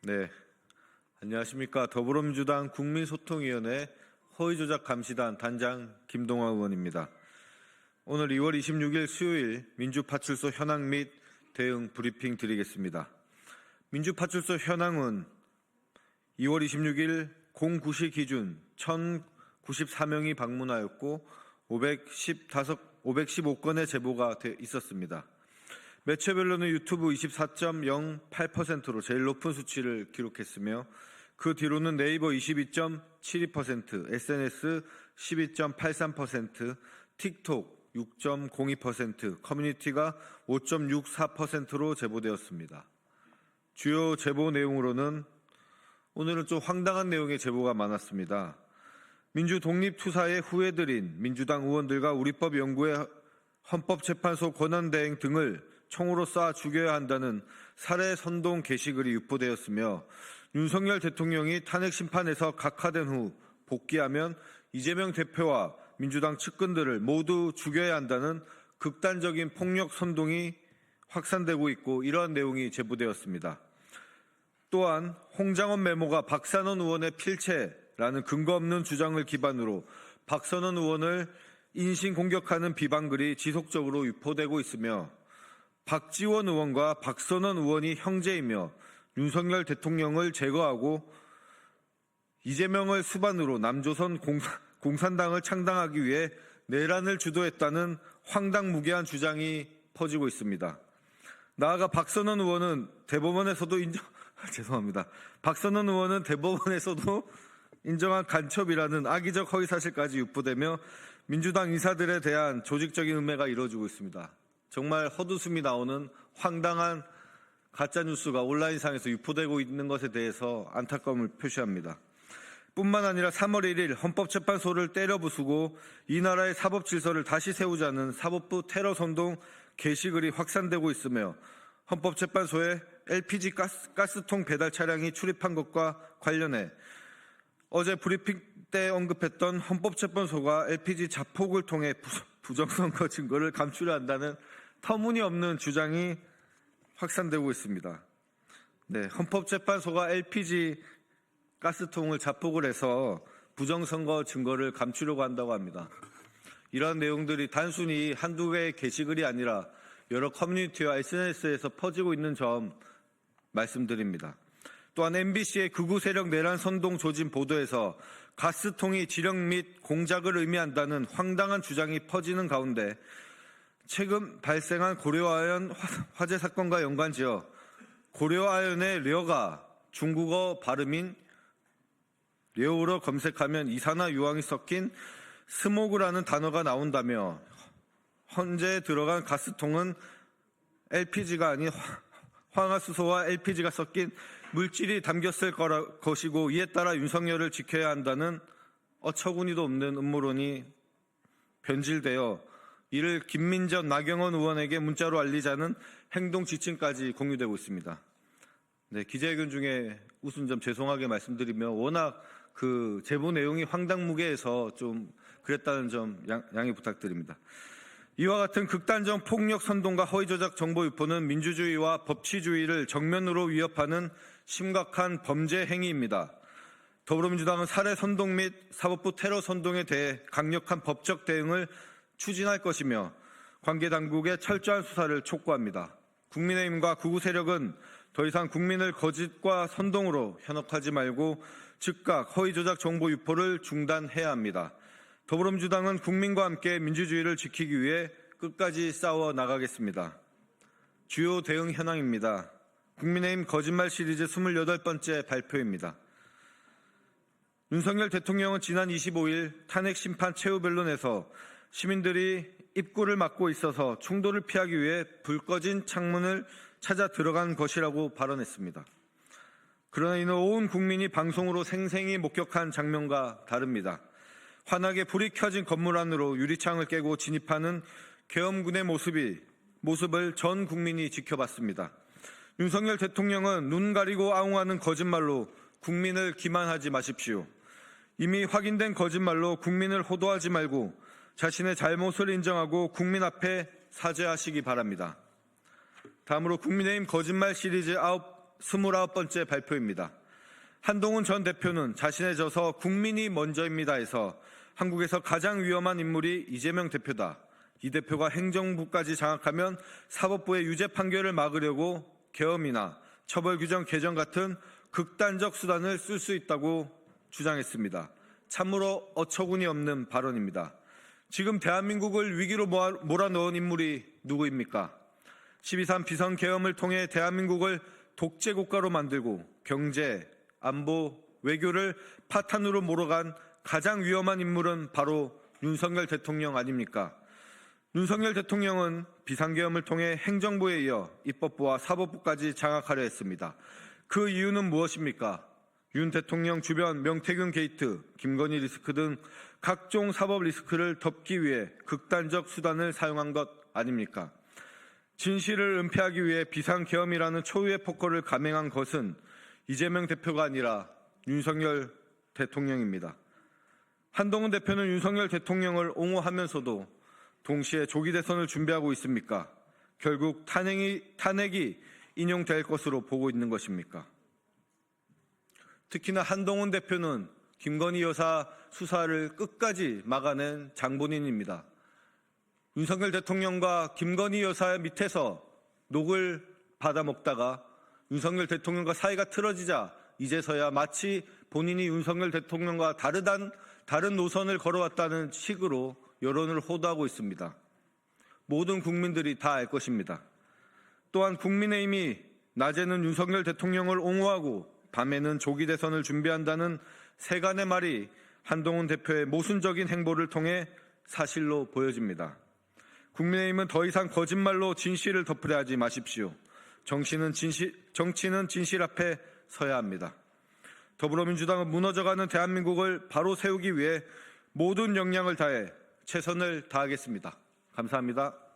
네, 안녕하십니까. 더불어민주당 국민소통위원회 허위조작감시단 단장 김동완 의원입니다. 오늘 2월 26일 수요일 민주파출소 현황 및 대응 브리핑 드리겠습니다. 민주파출소 현황은 2월 26일 09시 기준 1,094명이 방문하였고 515건의 제보가 있었습니다. 매체별로는 유튜브 24.08%로 제일 높은 수치를 기록했으며 그 뒤로는 네이버 22.72%, SNS 12.83%, 틱톡 6.02%, 커뮤니티가 5.64%로 제보되었습니다. 주요 제보 내용으로는 오늘은 좀 황당한 내용의 제보가 많았습니다. 민주독립투사에 후회드린 민주당 의원들과 우리법 연구회 헌법재판소 권한대행 등을 총으로 쏴 죽여야 한다는 살해 선동 게시글이 유포되었으며 윤석열 대통령이 탄핵 심판에서 각하된 후 복귀하면 이재명 대표와 민주당 측근들을 모두 죽여야 한다는 극단적인 폭력 선동이 확산되고 있고 이러한 내용이 제보되었습니다. 또한 홍장원 메모가 박선원 의원의 필체라는 근거 없는 주장을 기반으로 박선원 의원을 인신공격하는 비방글이 지속적으로 유포되고 있으며 박지원 의원과 박선원 의원이 형제이며 윤석열 대통령을 제거하고 이재명을 수반으로 남조선 공산당을 창당하기 위해 내란을 주도했다는 황당무계한 주장이 퍼지고 있습니다. 나아가 박선원 의원은 대법원에서도 인정한 간첩이라는 악의적 허위사실까지 유포되며 민주당 인사들에 대한 조직적인 음해가 이루어지고 있습니다. 정말 헛웃음이 나오는 황당한 가짜뉴스가 온라인상에서 유포되고 있는 것에 대해서 안타까움을 표시합니다. 뿐만 아니라 3월 1일 헌법재판소를 때려부수고 이 나라의 사법질서를 다시 세우자는 사법부 테러 선동 게시글이 확산되고 있으며 헌법재판소에 LPG 가스통 배달 차량이 출입한 것과 관련해 어제 브리핑 때 언급했던 헌법재판소가 LPG 자폭을 통해 부정선거 증거를 감추려 한다는 터무니없는 주장이 확산되고 있습니다. 네, 헌법재판소가 LPG 가스통을 자폭을 해서 부정선거 증거를 감추려고 한다고 합니다. 이러한 내용들이 단순히 한두 개의 게시글이 아니라 여러 커뮤니티와 SNS에서 퍼지고 있는 점 말씀드립니다. 또한 MBC의 극우 세력 내란 선동 조진 보도에서 가스통이 지령 및 공작을 의미한다는 황당한 주장이 퍼지는 가운데 최근 발생한 고려아연 화재 사건과 연관지어 고려아연의 려가 중국어 발음인 려우로 검색하면 이산화유황이 섞인 스모그라는 단어가 나온다며 현재 들어간 가스통은 LPG가 아닌 황화수소와 LPG가 섞인 물질이 담겼을 것이고 이에 따라 윤석열을 지켜야 한다는 어처구니도 없는 음모론이 변질되어 이를 김민전, 나경원 의원에게 문자로 알리자는 행동 지침까지 공유되고 있습니다. 네, 기자회견 중에 웃은 점 죄송하게 말씀드리며 워낙 그 제보 내용이 황당무계해서 좀 그랬다는 점 양해 부탁드립니다. 이와 같은 극단적 폭력 선동과 허위조작 정보 유포는 민주주의와 법치주의를 정면으로 위협하는 심각한 범죄 행위입니다. 더불어민주당은 살해 선동 및 사법부 테러 선동에 대해 강력한 법적 대응을 추진할 것이며 관계 당국의 철저한 수사를 촉구합니다. 국민의힘과 극우 세력은 더 이상 국민을 거짓과 선동으로 현혹하지 말고 즉각 허위조작 정보 유포를 중단해야 합니다. 더불어민주당은 국민과 함께 민주주의를 지키기 위해 끝까지 싸워 나가겠습니다. 주요 대응 현황입니다. 국민의힘 거짓말 시리즈 28번째 발표입니다. 윤석열 대통령은 지난 25일 탄핵 심판 최후 변론에서 시민들이 입구를 막고 있어서 충돌을 피하기 위해 불 꺼진 창문을 찾아 들어간 것이라고 발언했습니다. 그러나 이는 온 국민이 방송으로 생생히 목격한 장면과 다릅니다. 환하게 불이 켜진 건물 안으로 유리창을 깨고 진입하는 계엄군의 모습을 전 국민이 지켜봤습니다. 윤석열 대통령은 눈 가리고 아웅하는 거짓말로 국민을 기만하지 마십시오. 이미 확인된 거짓말로 국민을 호도하지 말고 자신의 잘못을 인정하고 국민 앞에 사죄하시기 바랍니다. 다음으로 국민의힘 거짓말 시리즈 29번째 발표입니다. 한동훈 전 대표는 자신의 저서 국민이 먼저입니다에서 한국에서 가장 위험한 인물이 이재명 대표다. 이 대표가 행정부까지 장악하면 사법부의 유죄 판결을 막으려고 계엄이나 처벌 규정 개정 같은 극단적 수단을 쓸 수 있다고 주장했습니다. 참으로 어처구니 없는 발언입니다. 지금 대한민국을 위기로 몰아넣은 인물이 누구입니까? 12.3 비선계엄을 통해 대한민국을 독재국가로 만들고 경제, 안보, 외교를 파탄으로 몰아간 가장 위험한 인물은 바로 윤석열 대통령 아닙니까? 윤석열 대통령은 비상계엄을 통해 행정부에 이어 입법부와 사법부까지 장악하려 했습니다. 그 이유는 무엇입니까? 윤 대통령 주변 명태균 게이트, 김건희 리스크 등 각종 사법 리스크를 덮기 위해 극단적 수단을 사용한 것 아닙니까? 진실을 은폐하기 위해 비상계엄이라는 초유의 폭거를 감행한 것은 이재명 대표가 아니라 윤석열 대통령입니다. 한동훈 대표는 윤석열 대통령을 옹호하면서도 동시에 조기 대선을 준비하고 있습니까? 결국 탄핵이 인용될 것으로 보고 있는 것입니까? 특히나 한동훈 대표는 김건희 여사 수사를 끝까지 막아낸 장본인입니다. 윤석열 대통령과 김건희 여사 밑에서 녹을 받아먹다가 윤석열 대통령과 사이가 틀어지자 이제서야 마치 본인이 윤석열 대통령과 다른 노선을 걸어왔다는 식으로 여론을 호도하고 있습니다. 모든 국민들이 다 알 것입니다. 또한 국민의힘이 낮에는 윤석열 대통령을 옹호하고 밤에는 조기 대선을 준비한다는 세간의 말이 한동훈 대표의 모순적인 행보를 통해 사실로 보여집니다. 국민의힘은 더 이상 거짓말로 진실을 덮으려 하지 마십시오. 정치는 진실 앞에 서야 합니다. 더불어민주당은 무너져가는 대한민국을 바로 세우기 위해 모든 역량을 다해 최선을 다하겠습니다. 감사합니다.